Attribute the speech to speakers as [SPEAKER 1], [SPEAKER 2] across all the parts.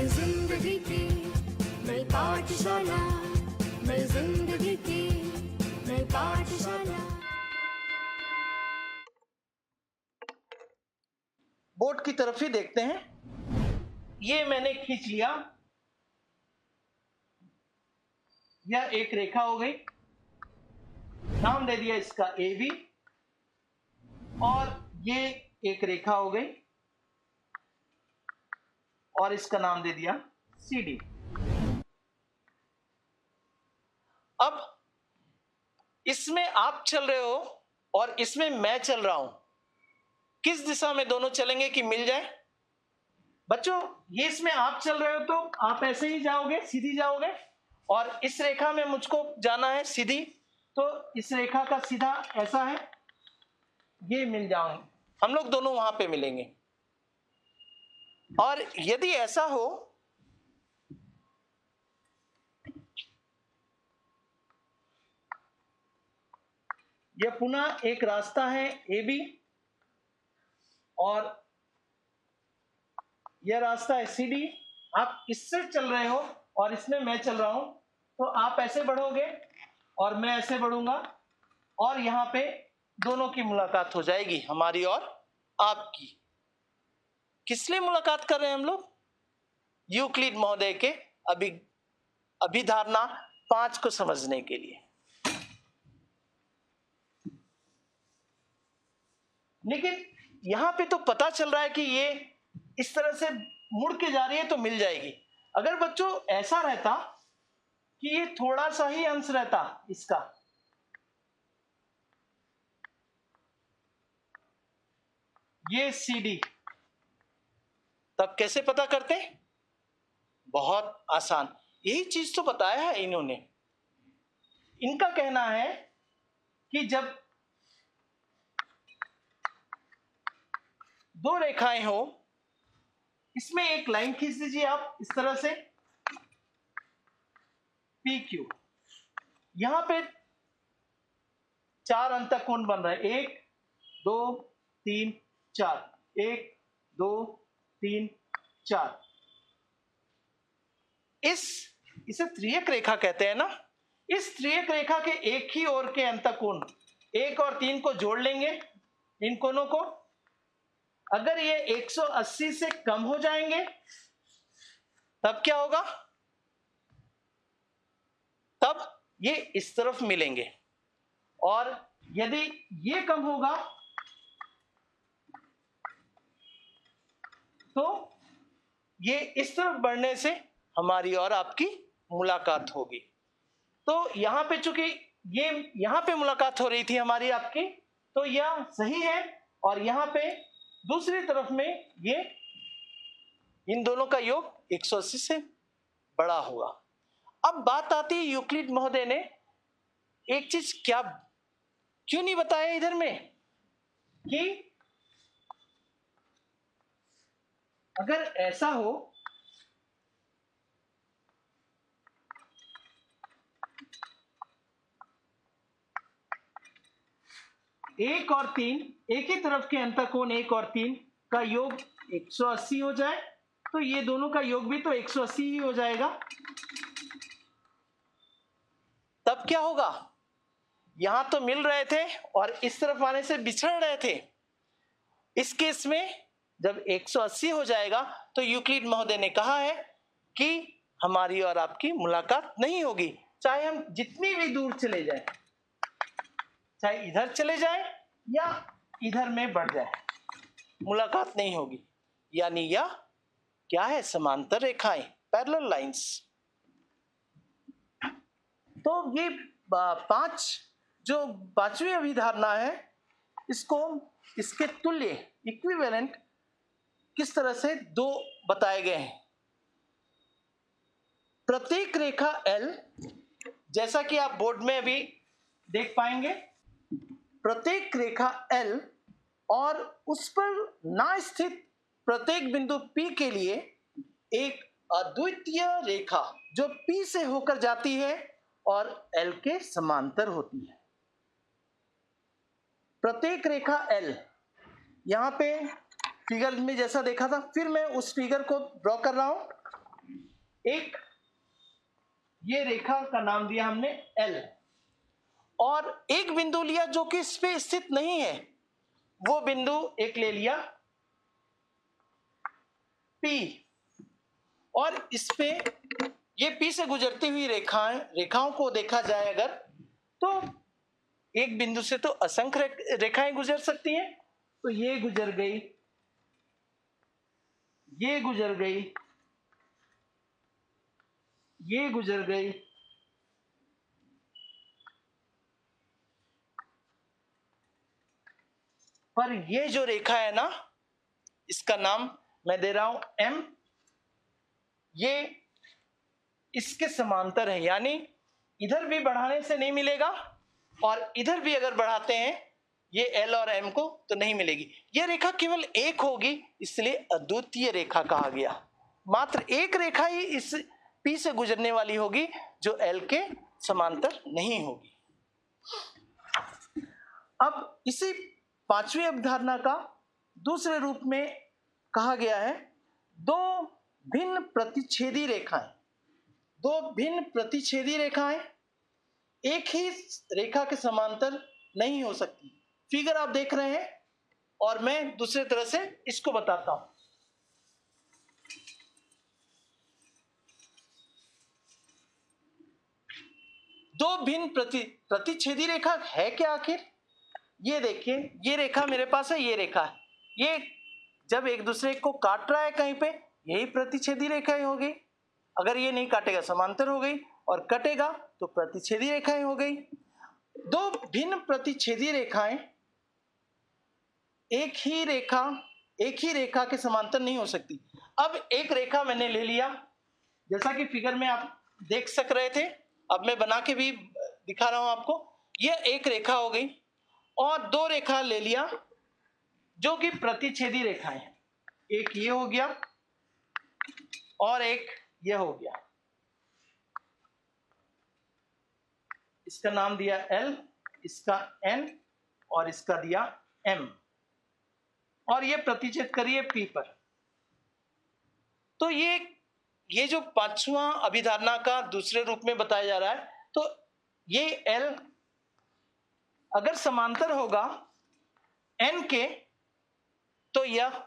[SPEAKER 1] नई जिंदगी की नई पाठशाला, नई जिंदगी की नई पाठशाला।
[SPEAKER 2] बोर्ड की तरफ ही देखते हैं। ये मैंने खींच लिया, यह एक रेखा हो गई, नाम दे दिया इसका AB, और ये एक रेखा हो गई और इसका नाम दे दिया CD। अब इसमें आप चल रहे हो और इसमें मैं चल रहा हूं, किस दिशा में दोनों चलेंगे कि मिल जाए? बच्चों, ये इसमें आप चल रहे हो तो आप ऐसे ही जाओगे, सीधी जाओगे, और इस रेखा में मुझको जाना है सीधी, तो इस रेखा का सीधा ऐसा है, ये मिल जाओगे, हम लोग दोनों वहां पे मिलेंगे। और यदि ऐसा हो यह पुनः एक रास्ता है AB, और यह रास्ता है CD। आप इससे चल रहे हो और इसमें मैं चल रहा हूं, तो आप ऐसे बढ़ोगे और मैं ऐसे बढ़ूंगा, और यहां पे दोनों की मुलाकात हो जाएगी, हमारी और आपकी। किस लिए मुलाकात कर रहे हैं हम लोग? यूक्लिड महोदय के अभिधारणा 5 को समझने के लिए। लेकिन यहां पे तो पता चल रहा है कि ये इस तरह से मुड़ के जा रही है तो मिल जाएगी। अगर बच्चों ऐसा रहता कि ये थोड़ा सा ही अंश रहता इसका, ये CD, तब कैसे पता करते? बहुत आसान, यही चीज तो बताया है इन्होंने। इनका कहना है कि जब दो रेखाएं हो, इसमें एक लाइन खींच दीजिए आप इस तरह से, PQ। यहां पे 4 अंतःकोण बन रहा है, 1 2 3 4, 1 2 3 4। इसे त्रियक रेखा कहते हैं ना। इस त्रियक रेखा के एक ही ओर के अंतःकोण 1 और 3 को जोड़ लेंगे, इन कोणों को। अगर ये 180 से कम हो जाएंगे तब क्या होगा? तब ये इस तरफ मिलेंगे, और यदि ये कम होगा तो ये इस तरफ बढ़ने से हमारी और आपकी मुलाकात होगी। तो यहां पे चूंकि ये यहां पे मुलाकात हो रही थी हमारी आपकी, तो यह सही है, और यहां पे दूसरी तरफ में ये इन दोनों का योग 180 से बड़ा होगा। अब बात आती है, यूक्लिड महोदय ने एक चीज क्यों नहीं बताया इधर में, कि अगर ऐसा हो एक और 3, एक ही तरफ के अंतःकोण 1 और 3 का योग 180 हो जाए, तो ये दोनों का योग भी तो 180 ही हो जाएगा। तब क्या होगा? यहां तो मिल रहे थे और इस तरफ आने से बिछड़ रहे थे। इस केस में जब 180 हो जाएगा तो यूक्लिड महोदय ने कहा है कि हमारी और आपकी मुलाकात नहीं होगी, चाहे हम जितनी भी दूर चले जाएं, चाहे इधर चले जाएं या इधर में बढ़ जाए, मुलाकात नहीं होगी। यानी यह क्या है? समांतर रेखाएं, पैरेलल लाइंस। तो ये 5 जो 5वीं अभिधारणा है, इसको इसके तुल्य इक्विवेलेंट किस तरह से 2 बताए गए हैं। प्रत्येक रेखा L, जैसा कि आप बोर्ड में अभी देख पाएंगे, प्रत्येक रेखा L और उस पर ना स्थित प्रत्येक बिंदु P के लिए एक अद्वितीय रेखा जो P से होकर जाती है और L के समांतर होती है। प्रत्येक रेखा L, यहां पे फिगर में जैसा देखा था, फिर मैं उस फिगर को ड्रॉ कर रहा हूं। एक ये रेखा का नाम दिया हमने L, और एक बिंदु लिया जो कि इस पे स्थित नहीं है, वो बिंदु एक ले लिया P, और इस पे ये P से गुजरती हुई रेखाओं को देखा जाए अगर, तो एक बिंदु से तो असंख्य रेखाएं गुजर सकती हैं। तो ये गुजर गई, ये गुजर गई, ये गुजर गई, पर ये जो रेखा है ना, इसका नाम मैं दे रहा हूं M, ये इसके समांतर है, यानी इधर भी बढ़ाने से नहीं मिलेगा और इधर भी अगर बढ़ाते हैं ये L और M को तो नहीं मिलेगी। यह रेखा केवल एक होगी, इसलिए अद्वितीय रेखा कहा गया। मात्र एक रेखा ही इस P से गुजरने वाली होगी जो L के समांतर नहीं होगी। अब इसी पांचवी अवधारणा का दूसरे रूप में कहा गया है दो भिन्न प्रतिच्छेदी रेखाएं। दो भिन्न प्रतिच्छेदी रेखाएं एक ही रेखा के समांतर नहीं हो सकती। फिगर आप देख रहे हैं और मैं दूसरे तरह से इसको बताता हूं। दो भिन्न प्रतिच्छेदी रेखा है क्या आखिर? ये देखिए, ये रेखा मेरे पास है, ये रेखा है, ये जब एक दूसरे को काट रहा है कहीं पे, यही प्रतिच्छेदी रेखा ही होगी। अगर ये नहीं काटेगा समांतर हो गई, और कटेगा तो प्रतिच्छेदी रेखाएं हो गई। दो भिन्न प्रतिच्छेदी रेखाएं एक ही रेखा के समांतर नहीं हो सकती। अब एक रेखा मैंने ले लिया, जैसा कि फिगर में आप देख सक रहे थे, अब मैं बना के भी दिखा रहा हूं आपको। यह एक रेखा हो गई और दो रेखा ले लिया जो कि प्रतिच्छेदी रेखाएं हैं। एक ये हो गया और एक यह हो गया। इसका नाम दिया L, इसका N और इसका दिया M, और ये प्रतिच्छेद करिए P पर। तो ये जो पांचवा अभिधारणा का दूसरे रूप में बताया जा रहा है, तो ये L अगर समांतर होगा N के, तो यह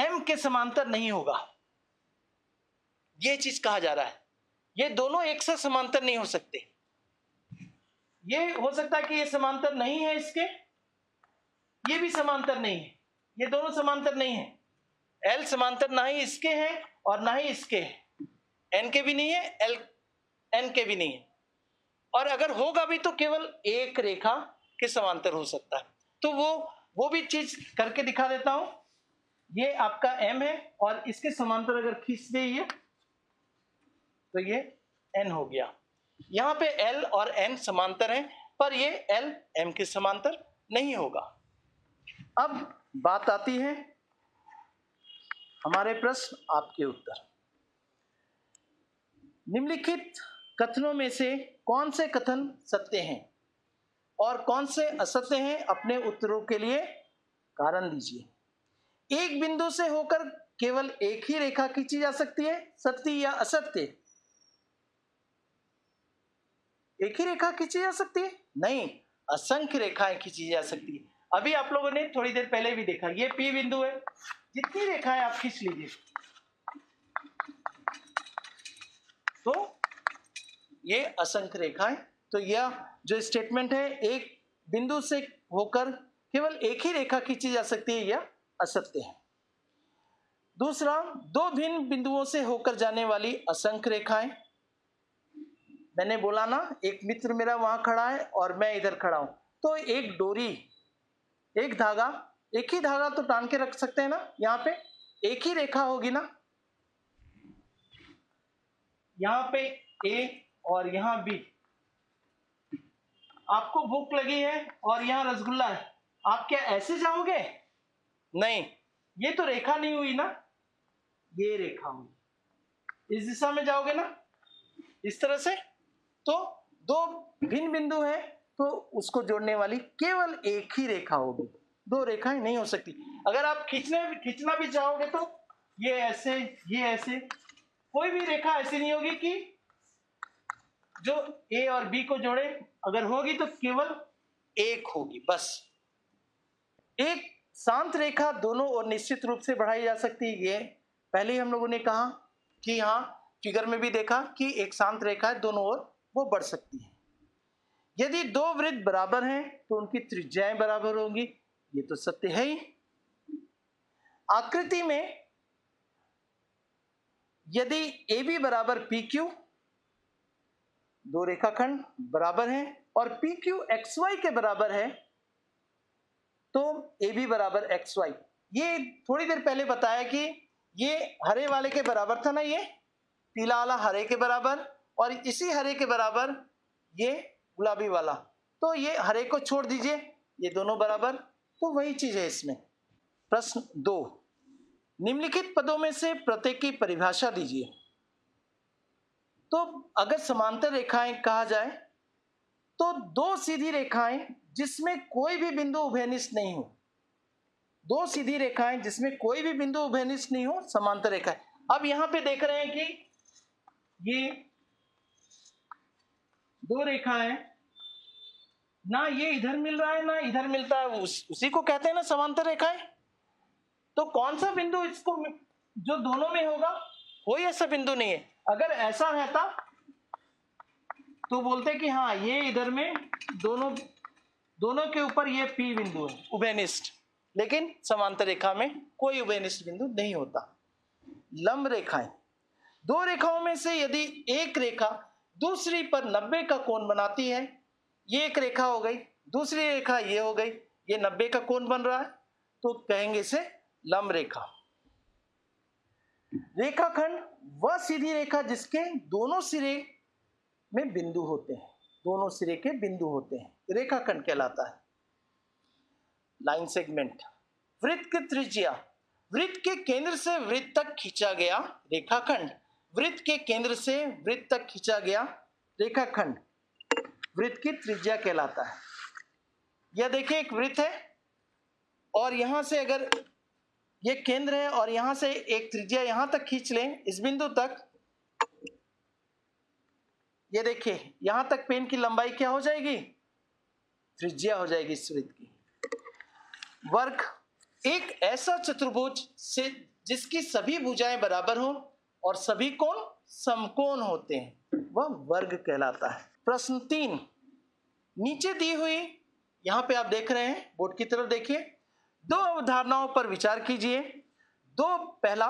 [SPEAKER 2] M के समांतर नहीं होगा। यह चीज कहा जा रहा है। ये दोनों एक साथ समांतर नहीं हो सकते। ये हो सकता है कि ये समांतर नहीं है इसके, ये भी समांतर नहीं है, ये दोनों समांतर नहीं है। L समांतर ना ही इसके हैं और ना ही इसके हैं, N के भी नहीं है, N के भी नहीं है, और अगर होगा भी तो केवल एक रेखा के समांतर हो सकता है। तो वो भी चीज करके दिखा देता हूं। ये आपका M है और इसके समांतर अगर खींच दे ये, तो ये N हो गया। यहां पे L और N समांतर हैं, पर ये L M के समांतर नहीं होगा। अब बात आती है हमारे प्रश्न आपके उत्तर। निम्नलिखित कथनों में से कौन से कथन सत्य हैं और कौन से असत्य हैं? अपने उत्तरों के लिए कारण दीजिए। एक बिंदु से होकर केवल एक ही रेखा खींची जा सकती है, सत्य या असत्य? एक ही रेखा खींची जा सकती है? नहीं, असंख्य रेखाएं खींची जा सकती है। अभी आप लोगों ने थोड़ी देर पहले भी देखा, ये P बिंदु है, जितनी रेखाएं आप खींच लीजिए, तो ये असंख्य रेखाएं। तो यह जो स्टेटमेंट है, एक बिंदु से होकर केवल एक ही रेखा खींची जा सकती है, यह असत्य है। दूसरा, दो भिन्न बिंदुओं से होकर जाने वाली असंख्य रेखाएं। मैंने बोला ना, एक मित्र मेरा वहां खड़ा है और मैं इधर खड़ा हूं, तो एक डोरी, एक धागा, एक ही धागा तो टान के रख सकते हैं ना, यहां पे एक ही रेखा होगी ना, यहां पे A और यहां B। आपको भूख लगी है और यहां रसगुल्ला है, आप क्या ऐसे जाओगे? नहीं, ये तो रेखा नहीं हुई ना, ये रेखा हुई। इस दिशा में जाओगे ना, इस तरह से। तो दो भिन्न बिंदु है, तो उसको जोड़ने वाली केवल एक ही रेखा होगी, दो रेखाएं नहीं हो सकती। अगर आप खींचना भी चाहोगे तो ये ऐसे, ये ऐसे, कोई भी रेखा ऐसी नहीं होगी कि जो ए और बी को जोड़े, अगर होगी तो केवल एक होगी बस। एक शांत रेखा दोनों ओर निश्चित रूप से बढ़ाई जा सकती है, ये पहले ही हम लोगों ने कहा कि हाँ, फिगर में भी देखा कि एक शांत रेखा दोनों ओर वो बढ़ सकती है। यदि दो वृत्त बराबर हैं तो उनकी त्रिज्याएं बराबर होंगी, ये तो सत्य है ही। आकृति में यदि ए बी बराबर पी क्यू, दो रेखाखंड बराबर हैं, और पी क्यू एक्स वाई के बराबर है, तो ए बी बराबर एक्स वाई। ये थोड़ी देर पहले बताया कि ये हरे वाले के बराबर था ना, ये पीला वाला हरे के बराबर, और इसी हरे के बराबर ये गुलाबी वाला, तो ये हरे को छोड़ दीजिए, ये दोनों बराबर, तो वही चीज है इसमें। प्रश्न 2, निम्नलिखित पदों में से प्रत्येक की परिभाषा दीजिए। तो अगर समांतर रेखाएं कहा जाए तो दो सीधी रेखाएं जिसमें कोई भी बिंदु उभयनिष्ठ नहीं हो, दो सीधी रेखाएं जिसमें कोई भी बिंदु उभयनिष्ठ नहीं हो, समांतर रेखाएं। अब यहां पे देख रहे हैं कि ये दो रेखाएं, ना ये इधर मिल रहा है ना इधर मिलता है, उसी को कहते हैं ना समांतर रेखाएं। तो कौन सा बिंदु इसको जो दोनों में होगा, कोई ऐसा बिंदु नहीं है। अगर ऐसा रहता तो बोलते कि हाँ, ये इधर में दोनों के ऊपर ये पी बिंदु है उभयनिष्ठ, लेकिन समांतर रेखा में कोई उभयनिष्ठ बिंदु नहीं होता। लंब रेखाएं, दो रेखाओं में से यदि एक रेखा दूसरी पर 90 का कोण बनाती है, ये एक रेखा हो गई, दूसरी रेखा ये हो गई, ये 90 का कोण बन रहा है, तो कहेंगे इसे लंब रेखा। रेखाखंड वह सीधी रेखा जिसके दोनों सिरे में बिंदु होते हैं, दोनों सिरे के बिंदु होते हैं, रेखाखंड कहलाता है। लाइन सेगमेंट, वृत्त की त्रिज्या, वृत्त के केंद्र से वृत्त तक खींचा गया रेखाखंड, वृत्त के केंद्र से वृत्त तक खींचा गया रेखाखंड वृत्त की त्रिज्या कहलाता है। यह देखिए एक वृत्त है, और यहां से अगर ये केंद्र है और यहां से एक त्रिज्या यहां तक खींच लें, इस बिंदु तक, ये देखिए यहां तक पेन की लंबाई क्या हो जाएगी, त्रिज्या हो जाएगी इस वृत्त की। वर्ग, एक ऐसा चतुर्भुज से जिसकी सभी भुजाएं बराबर हो और सभी कोण समकोण होते हैं, वह वर्ग कहलाता है। प्रश्न 3, नीचे दी हुई, यहां पे आप देख रहे हैं, बोर्ड की तरफ देखिए, दो अवधारणाओं पर विचार कीजिए। पहला,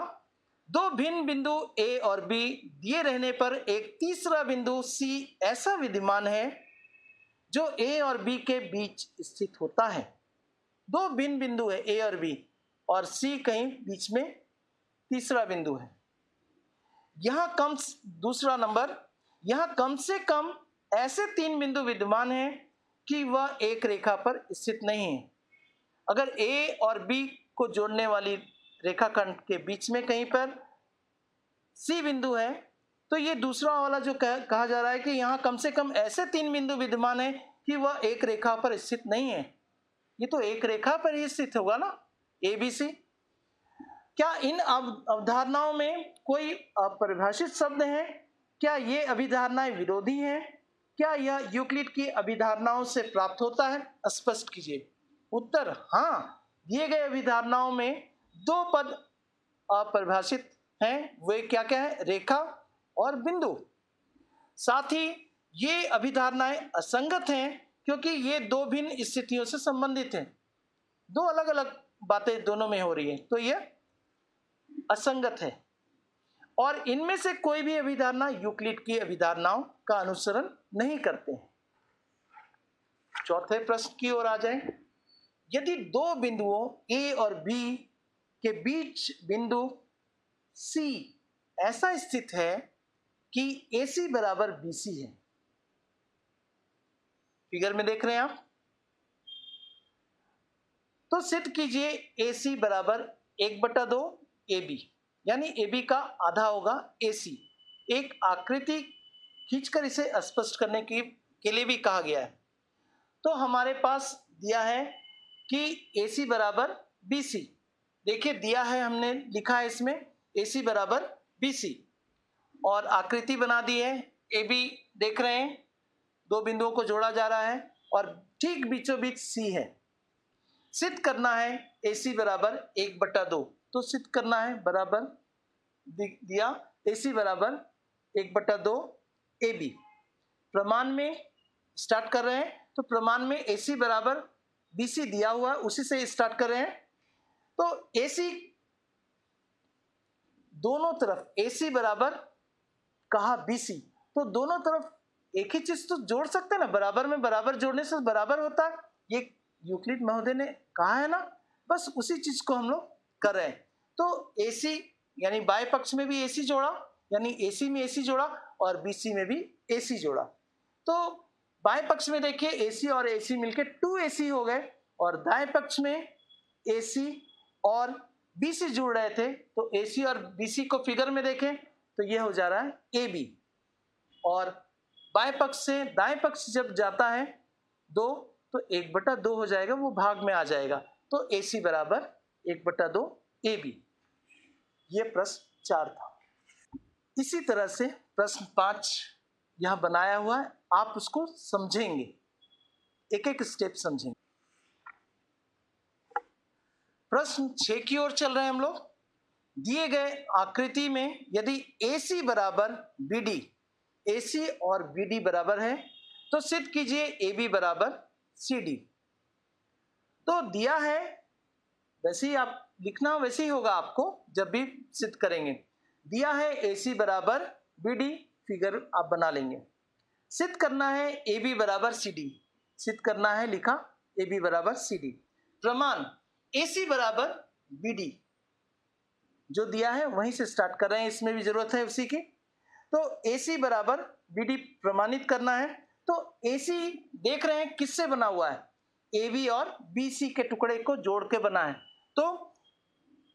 [SPEAKER 2] दो भिन्न बिंदु ए और बी दिए रहने पर एक तीसरा बिंदु सी ऐसा विद्यमान है जो ए और बी के बीच स्थित होता है। दो भिन्न बिंदु है ए और बी, और सी कहीं बीच में तीसरा बिंदु है। दूसरा नंबर, यहां कम से कम ऐसे तीन बिंदु विद्यमान हैं कि वह एक रेखा पर स्थित नहीं है। अगर ए और बी को जोड़ने वाली रेखाखंड के बीच में कहीं पर सी बिंदु है, तो ये दूसरा वाला जो कहा जा रहा है कि यहाँ कम से कम ऐसे तीन बिंदु विद्यमान है कि वह एक रेखा पर स्थित नहीं है। ये तो एक रेखा पर ही स्थित होगा ना, ए बी सी। क्या इन अवधारणाओं में कोई अपरिभाषित शब्द है? क्या ये अभिधारणाएं विरोधी हैं? क्या यह यूक्लिड की अभिधारणाओं से प्राप्त होता है? स्पष्ट कीजिए। उत्तर, हाँ, दिए गए अभिधारणाओं में दो पद अपरिभाषित हैं, वे क्या क्या है, रेखा और बिंदु। साथ ही ये अभिधारणाएं असंगत हैं क्योंकि ये दो भिन्न स्थितियों से संबंधित हैं, दो अलग अलग बातें दोनों में हो रही है, तो ये असंगत है। और इनमें से कोई भी अभिधारणा यूक्लिड की अभिधारणाओं का अनुसरण नहीं करते हैं। चौथे प्रश्न की ओर आ जाए। यदि दो बिंदुओं ए और बी के बीच बिंदु सी ऐसा स्थित है कि AC बराबर BC है, फिगर में देख रहे हैं आप, तो सिद्ध कीजिए AC बराबर 1/2 AB, यानी AB का आधा होगा AC। एक आकृति खींचकर इसे स्पष्ट करने के लिए भी कहा गया है। तो हमारे पास दिया है कि AC बराबर BC, देखिए दिया है, हमने लिखा है इसमें AC बराबर BC, और आकृति बना दी है। ए बी देख रहे हैं, दो बिंदुओं को जोड़ा जा रहा है और ठीक बीचों बीच सी है। सिद्ध करना है ए सी बराबर 1/2, तो सिद्ध करना है बराबर दिया ए सी बराबर 1/2 ए बी। प्रमाण में स्टार्ट कर रहे हैं, तो प्रमाण में ए सी बराबर बी सी दिया हुआ है, उसी से स्टार्ट कर रहे हैं। तो ए सी दोनों तरफ ए सी बराबर कहा बी सी, तो दोनों तरफ एक ही चीज तो जोड़ सकते हैं ना, बराबर में बराबर जोड़ने से बराबर होता है, ये यूक्लिड महोदय ने कहा है ना, बस उसी चीज को हम लोग कर रहे हैं। तो AC यानी बाएं पक्ष में भी AC जोड़ा, यानी AC में AC जोड़ा और BC में भी AC जोड़ा। तो बाएं पक्ष में देखिए AC और AC मिलके 2AC हो गए और दाएं पक्ष में AC और BC जुड़ रहे थे, तो AC और BC को फिगर में देखें तो ये हो जा रहा है AB, और बाएं पक्ष से दाएं पक्ष जब जाता है 2 तो 1/2 हो जाएगा, वो भाग में आ जाएगा। तो AC बराबर 1/2 AB। ये प्रश्न 4 था। इसी तरह से प्रश्न 5 यहां बनाया हुआ है, आप उसको समझेंगे, एक एक स्टेप समझेंगे। प्रश्न 6 की ओर चल रहे हैं हम लोग। दिए गए आकृति में यदि AC बराबर BD, AC और BD बराबर है तो सिद्ध कीजिए AB बराबर CD। तो दिया है, वैसे ही आप लिखना वैसे ही होगा आपको जब भी सिद्ध करेंगे। दिया है AC बराबर BD, फिगर आप बना लेंगे। सिद्ध करना है AB बराबर CD, सिद्ध करना है, लिखा AB बराबर CD। प्रमाण AC बराबर BD जो दिया है वहीं से स्टार्ट कर रहे हैं, इसमें भी जरूरत है उसी की। तो AC बराबर BD प्रमाणित करना है। तो AC देख रहे हैं किससे बना हुआ है, AB और BC के टुकड़े को जोड़ के बना है। तो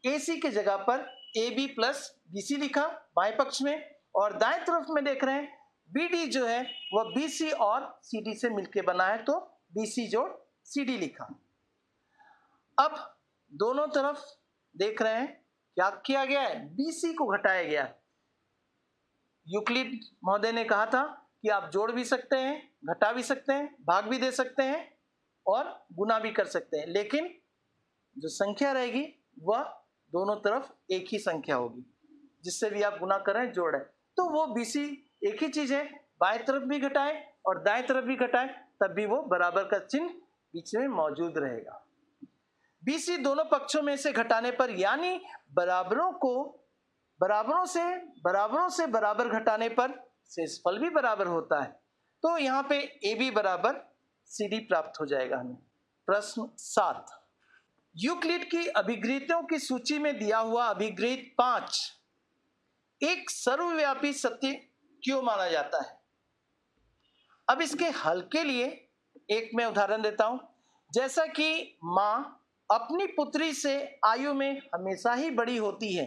[SPEAKER 2] AC के जगह पर AB प्लस BC लिखा बाएं पक्ष में, और दाएं तरफ में देख रहे हैं BD जो है वह BC और CD से मिलके बना है, तो BC जोड़ CD लिखा। अब दोनों तरफ देख रहे हैं क्या किया गया है, BC को घटाया गया है। यूक्लिड महोदय ने कहा था कि आप जोड़ भी सकते हैं, घटा भी सकते हैं, भाग भी दे सकते हैं और गुना भी कर सकते हैं, लेकिन जो संख्या रहेगी वह दोनों तरफ एक ही संख्या होगी, जिससे भी आप गुना कर रहे हैं जोड़ है। तो वो BC एक ही चीज है, बाएं तरफ भी घटाए और दाएं तरफ भी घटाए तब भी वो बराबर का चिन्ह बीच में मौजूद रहेगा। BC दोनों पक्षों में से घटाने पर, यानी बराबरों से बराबर घटाने पर शेषफल भी बराबर होता है। तो यहाँ पे AB बराबर CD प्राप्त हो जाएगा हमें। प्रश्न 7, यूक्लिड की अभिगृहितों की सूची में दिया हुआ अभिगृहित 5 एक सर्वव्यापी सत्य क्यों माना जाता है। अब इसके हल के लिए एक मैं उदाहरण देता हूं। जैसा कि मां अपनी पुत्री से आयु में हमेशा ही बड़ी होती है,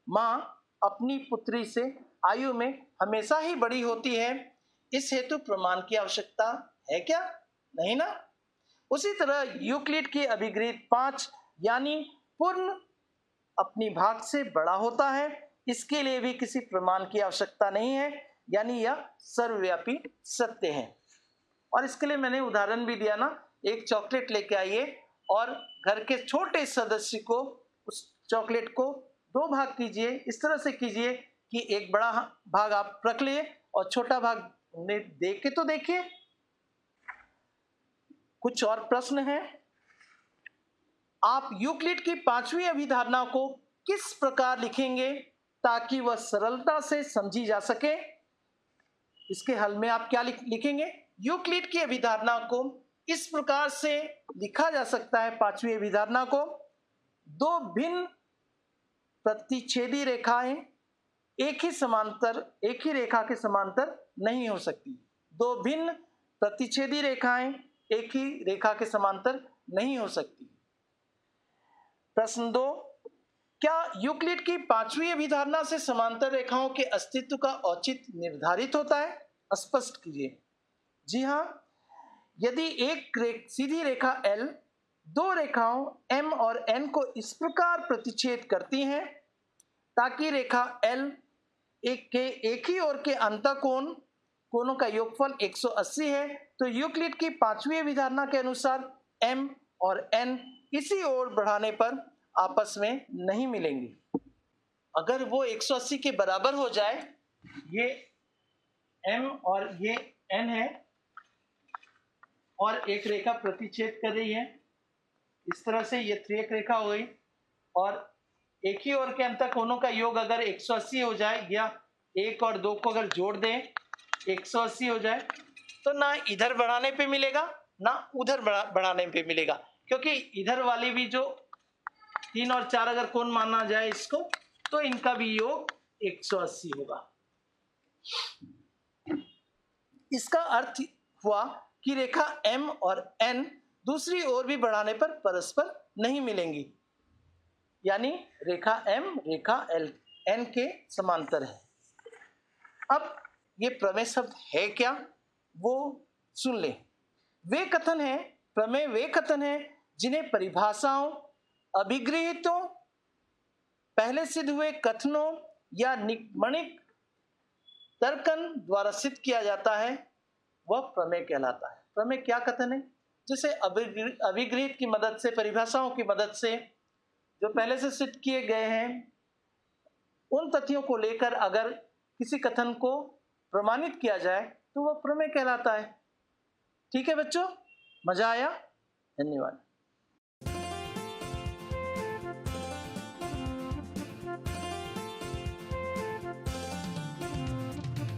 [SPEAKER 2] मां अपनी पुत्री से आयु में हमेशा ही बड़ी होती है, इस हेतु प्रमाण की आवश्यकता है क्या? नहीं ना। उसी तरह यूक्लिड की अभिगृहित 5 यानी पूर्ण अपनी भाग से बड़ा होता है, इसके लिए भी किसी प्रमाण की आवश्यकता नहीं है, यानी यह सर्वव्यापी सत्य है। और इसके लिए मैंने उदाहरण भी दिया ना, एक चॉकलेट लेके आइए और घर के छोटे सदस्य को उस चॉकलेट को 2 भाग कीजिए, इस तरह से कीजिए कि एक बड़ा भाग आप रख लिए और छोटा भाग उन्हें दे के तो देखिए। कुछ और प्रश्न है। आप यूक्लिड की 5वीं अभिधारणा को किस प्रकार लिखेंगे ताकि वह सरलता से समझी जा सके? इसके हल में आप क्या लिखेंगे? यूक्लिड की अभिधारणा को इस प्रकार से लिखा जा सकता है, 5वीं अभिधारणा को, 2 भिन्न प्रतिच्छेदी रेखाएं एक ही रेखा के समांतर नहीं हो सकती। 2 भिन्न प्रतिच्छेदी रेखाएं एक ही रेखा के समांतर नहीं हो सकती। प्रश्न 2, क्या यूक्लिड की 5वीं अभिधारणा से समांतर रेखाओं के अस्तित्व का औचित्य निर्धारित होता है? स्पष्ट कीजिए। जी हाँ, यदि एक सीधी रेखा L 2 रेखाओं M और N को इस प्रकार प्रतिच्छेद करती हैं ताकि रेखा L एक ही ओर के अंतःकोण कोणों का योगफल 180 है, तो यूक्लिड की पांचवी अभिधारणा के अनुसार m और n इसी ओर बढ़ाने पर आपस में नहीं मिलेंगे। अगर वो 180 के बराबर हो जाए, ये m और ये n है और एक रेखा प्रतिच्छेद कर रही है, इस तरह से ये त्रियक रेखा हो गई, और एक ही ओर के अंतःकोणों का योग अगर 180 हो जाए या 1 और 2 को अगर जोड़ दें 180 हो जाए, तो ना इधर बढ़ाने पे मिलेगा ना उधर बढ़ाने पे मिलेगा, क्योंकि इधर वाली भी जो 3 और 4 अगर कोण माना जाए इसको, तो इनका भी योग 180 होगा। इसका अर्थ हुआ कि रेखा m और n दूसरी ओर भी बढ़ाने पर परस्पर नहीं मिलेंगी, यानी रेखा m रेखा n के समांतर है। अब ये प्रमेय शब्द है क्या, वो सुन ले। वे कथन है, प्रमेय वे कथन है जिन्हें परिभाषाओं, अभिगृहितों, पहले सिद्ध हुए कथनों या निगमनिक तर्कन द्वारा सिद्ध किया जाता है, वह प्रमेय कहलाता है। प्रमेय क्या कथन है? जैसे अभिगृहित की मदद से, परिभाषाओं की मदद से जो पहले से सिद्ध किए गए हैं, उन तथ्यों को लेकर अगर किसी कथन को प्रमाणित किया जाए तो वह प्रमेय कहलाता है। ठीक है बच्चों, मजा आया? धन्यवाद।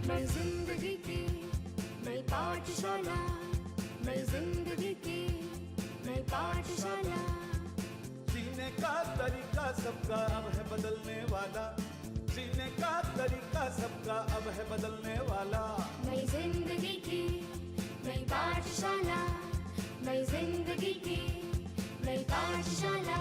[SPEAKER 1] नई जिंदगी की नई पाठशाला, नई जिंदगी की नई पाठशाला।
[SPEAKER 3] जीने का तरीका सबका अब है बदलने वाला, जीने का तरीका सबका अब है बदलने वाला।
[SPEAKER 1] नई जिंदगी की नई पाठशाला, नई जिंदगी की नई पाठशाला।